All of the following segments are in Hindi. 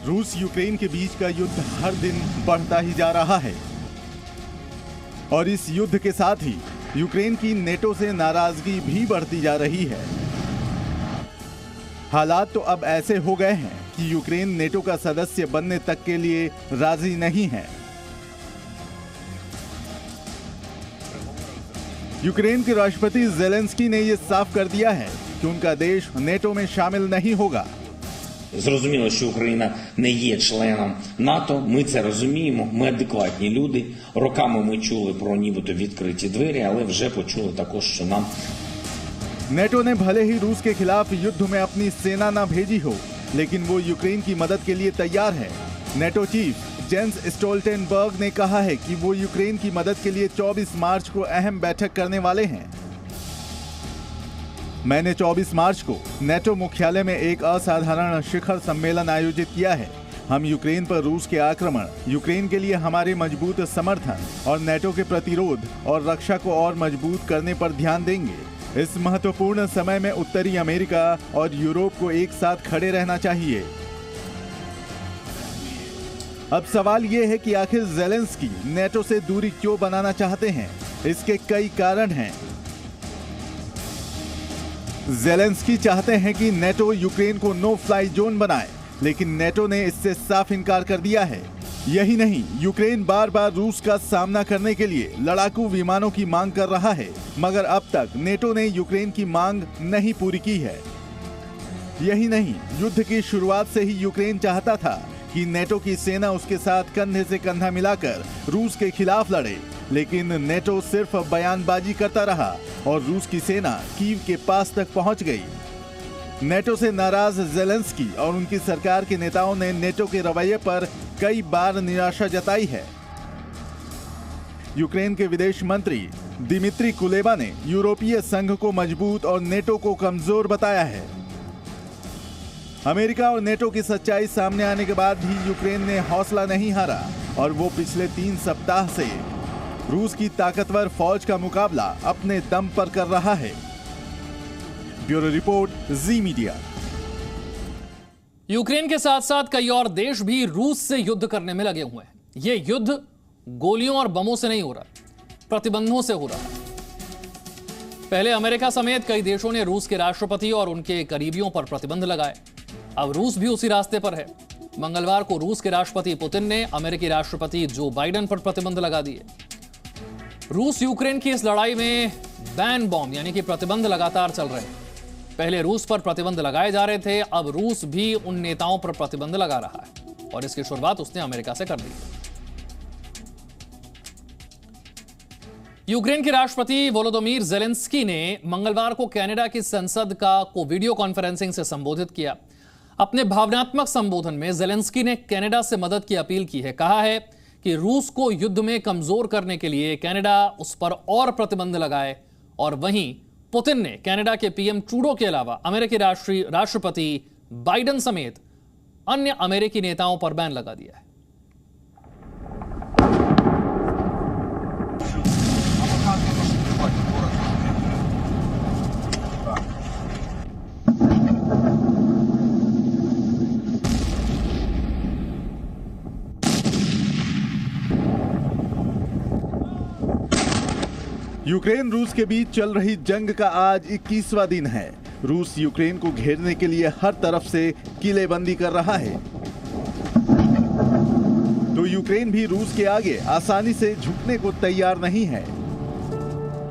रूस यूक्रेन के बीच का युद्ध हर दिन बढ़ता ही जा रहा है और इस युद्ध के साथ ही यूक्रेन की नेटो से नाराजगी भी बढ़ती जा रही है। हालात तो अब ऐसे हो गए हैं कि यूक्रेन नेटो का सदस्य बनने तक के लिए राजी नहीं है। यूक्रेन के राष्ट्रपति ज़ेलेंस्की ने यह साफ कर दिया है कि उनका देश नेटो में शामिल नहीं होगा। Зрозуміло, що Україна не є членом НАТО, ми це розуміємо, ми адекватні люди. Роками ми чули про нібито відкриті двері, але вже почули також, що нам... नेटो ने भले ही रूस के खिलाफ युद्ध में अपनी सेना न भेजी हो, लेकिन वो यूक्रेन की मदद के लिए तैयार है। नेटो चीफ जेंस स्टोल्टेनबर्ग ने कहा है कि वो यूक्रेन की मदद के लिए 24 मार्च को अहम बैठक करने वाले हैं। मैंने 24 मार्च को नेटो मुख्यालय में एक असाधारण शिखर सम्मेलन आयोजित किया है। हम यूक्रेन पर रूस के आक्रमण, यूक्रेन के लिए हमारे मजबूत समर्थन और नेटो के प्रतिरोध और रक्षा को और मजबूत करने पर ध्यान देंगे। इस महत्वपूर्ण समय में उत्तरी अमेरिका और यूरोप को एक साथ खड़े रहना चाहिए। अब सवाल ये है कि आखिर ज़ेलेंस्की नेटो से दूरी क्यों बनाना चाहते हैं? इसके कई कारण हैं। ज़ेलेंस्की चाहते हैं कि नेटो यूक्रेन को नो फ्लाई जोन बनाए, लेकिन नेटो ने इससे साफ इनकार कर दिया है। यही नहीं, यूक्रेन बार बार रूस का सामना करने के लिए लड़ाकू विमानों की मांग कर रहा है, मगर अब तक नेटो ने यूक्रेन की मांग नहीं पूरी की है। यही नहीं, युद्ध की शुरुआत से ही यूक्रेन चाहता था कि नेटो की सेना उसके साथ कंधे से कंधा मिलाकर रूस के खिलाफ लड़े, लेकिन नेटो सिर्फ बयानबाजी करता रहा और रूस की सेना कीव के पास तक पहुंच गई। नेटो से नाराज ज़ेलेंस्की और उनकी सरकार के नेताओं ने नेटो के रवैये पर कई बार निराशा जताई है। यूक्रेन के विदेश मंत्री दिमित्री कुलेबा ने यूरोपीय संघ को मजबूत और नेटो को कमजोर बताया है। अमेरिका और नेटो की सच्चाई सामने आने के बाद भी यूक्रेन ने हौसला नहीं हारा और वो पिछले 3 सप्ताह से रूस की ताकतवर फौज का मुकाबला अपने दम पर कर रहा है। ब्यूरो रिपोर्ट, जी मीडिया। यूक्रेन के साथ साथ कई और देश भी रूस से युद्ध करने में लगे हुए हैं। ये युद्ध गोलियों और बमों से नहीं हो रहा, प्रतिबंधों से हो रहा है। पहले अमेरिका समेत कई देशों ने रूस के राष्ट्रपति और उनके करीबियों पर प्रतिबंध लगाए। अब रूस भी उसी रास्ते पर है। मंगलवार को रूस के राष्ट्रपति पुतिन ने अमेरिकी राष्ट्रपति जो बाइडेन पर प्रतिबंध लगा दिए। रूस यूक्रेन की इस लड़ाई में बैन बॉम्ब यानी कि प्रतिबंध लगातार चल रहे हैं। पहले रूस पर प्रतिबंध लगाए जा रहे थे, अब रूस भी उन नेताओं पर प्रतिबंध लगा रहा है और इसकी शुरुआत उसने अमेरिका से कर दी। यूक्रेन के राष्ट्रपति वोलोदिमीर ज़ेलेंस्की ने मंगलवार को कनाडा की संसद को वीडियो कॉन्फ्रेंसिंग से संबोधित किया। अपने भावनात्मक संबोधन में ज़ेलेंस्की ने कनाडा से मदद की अपील की है। कहा है कि रूस को युद्ध में कमजोर करने के लिए कनाडा उस पर और प्रतिबंध लगाए और वहीं पुतिन ने कनाडा के पीएम ट्रूडो के अलावा अमेरिकी राष्ट्रपति बाइडेन समेत अन्य अमेरिकी नेताओं पर बैन लगा दिया है। यूक्रेन रूस के बीच चल रही जंग का आज 21वां दिन है। रूस यूक्रेन को घेरने के लिए हर तरफ से किलेबंदी कर रहा है, तो यूक्रेन भी रूस के आगे आसानी से झुकने को तैयार नहीं है।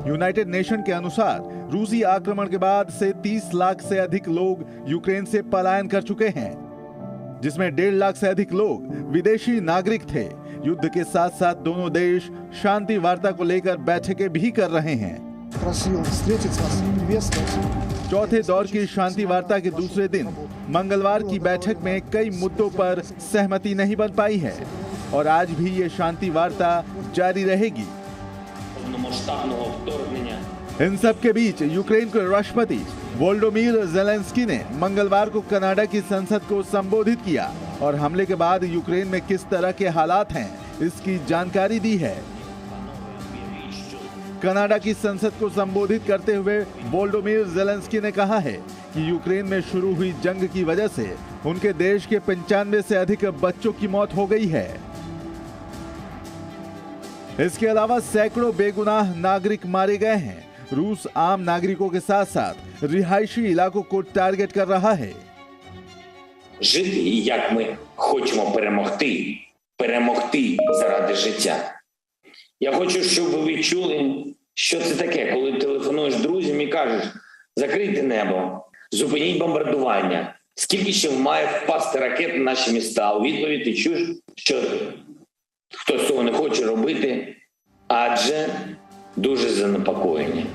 यूनाइटेड नेशन के अनुसार रूसी आक्रमण के बाद से 30 लाख से अधिक लोग यूक्रेन से पलायन कर चुके हैं, जिसमें 1.5 लाख से अधिक लोग विदेशी नागरिक थे। युद्ध के साथ साथ दोनों देश शांति वार्ता को लेकर बैठकें भी कर रहे हैं। चौथे दौर की शांति वार्ता के दूसरे दिन मंगलवार की बैठक में कई मुद्दों पर सहमति नहीं बन पाई है और आज भी ये शांति वार्ता जारी रहेगी। इन सब के बीच यूक्रेन के राष्ट्रपति वोलोदिमीर ज़ेलेंस्की ने मंगलवार को कनाडा की संसद को संबोधित किया और हमले के बाद यूक्रेन में किस तरह के हालात हैं इसकी जानकारी दी है। कनाडा की संसद को संबोधित करते हुए वोलोदिमीर ज़ेलेंस्की ने कहा है कि यूक्रेन में शुरू हुई जंग की वजह से उनके देश के 95 से अधिक बच्चों की मौत हो गई है। इसके अलावा सैकड़ों बेगुनाह नागरिक मारे गए हैं। रूस आम नागरिकों के साथ साथ रिहायशी इलाकों को टारगेट कर रहा है। Жити, як ми хочемо перемогти заради життя. Я хочу, щоб ви відчули, що це таке, коли телефонуєш друзям і кажеш: закрийте небо, зупиніть бомбардування. Скільки ще має впасти ракет на наші міста? У відповідь ти чуєш, що хтось цього не хоче робити, адже дуже занепокоєні.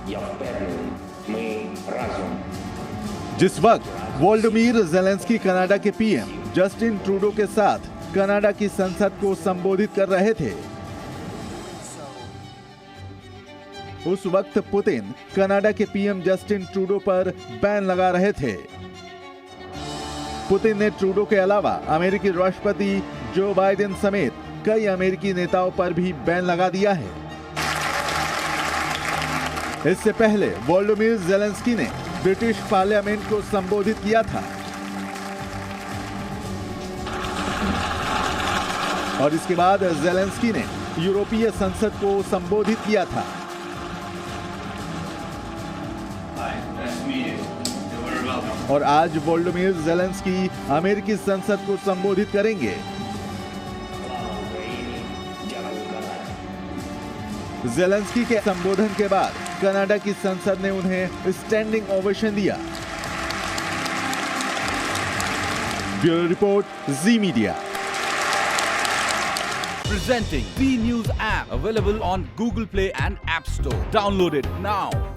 Я впевнений, ми разом. जिस वक्त वोल्डोमीर जेलेंस्की कनाडा के पीएम जस्टिन ट्रूडो के साथ कनाडा की संसद को संबोधित कर रहे थे, उस वक्त पुतिन कनाडा के पीएम जस्टिन ट्रूडो पर बैन लगा रहे थे। पुतिन ने ट्रूडो के अलावा अमेरिकी राष्ट्रपति जो बाइडेन समेत कई अमेरिकी नेताओं पर भी बैन लगा दिया है। इससे पहले वोल्डोमीर जेलेंस्की ने ब्रिटिश पार्लियामेंट को संबोधित किया था और इसके बाद जेलेंस्की ने यूरोपीय संसद को संबोधित किया था। और आज वोल्डोमीर जेलेंस्की अमेरिकी संसद को संबोधित करेंगे। जेलेंस्की के संबोधन के बाद कनाडा की संसद ने उन्हें स्टैंडिंग ओवेशन दिया। Bureau report, ji media. Presenting B News app, available on Google Play and App Store. Download it now.